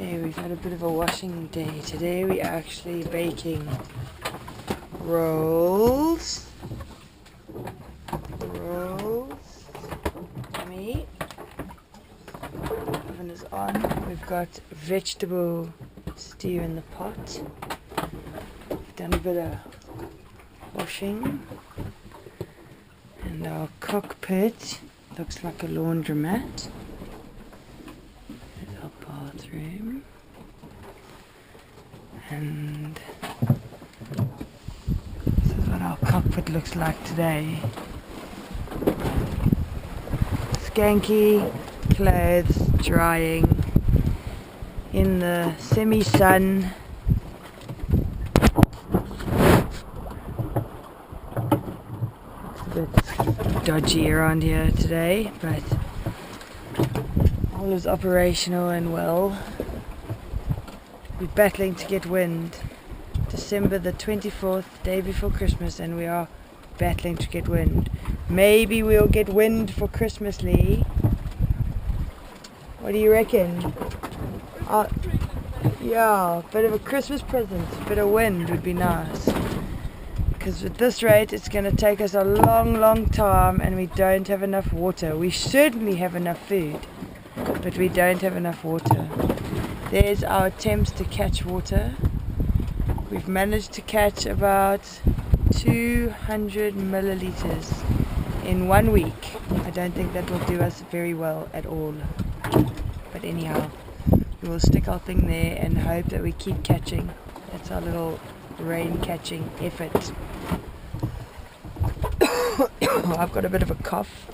Okay, we've had a bit of a washing day. Today we're actually baking rolls. Yummy. Oven is on. We've got vegetable stew in the pot. We've done a bit of washing. And our cockpit looks like a laundromat. There's our bathroom. And this is what our cockpit looks like today. Skanky clothes drying in the semi-sun. It's a bit dodgy around here today, but all is operational and well. We're battling to get wind. December the 24th, day before Christmas, and we are battling to get wind. Maybe we'll get wind for Christmas, Lee. What do you reckon? Yeah, a bit of a Christmas present, a bit of wind would be nice. Because at this rate, it's going to take us a long time, and we don't have enough water. We certainly have enough food, but we don't have enough water. There's our attempts to catch water. We've managed to catch about 200 milliliters in 1 week. I don't think that will do us very well at all. But anyhow, we will stick our thing there and hope that we keep catching. That's our little rain catching effort. I've got a bit of a cough.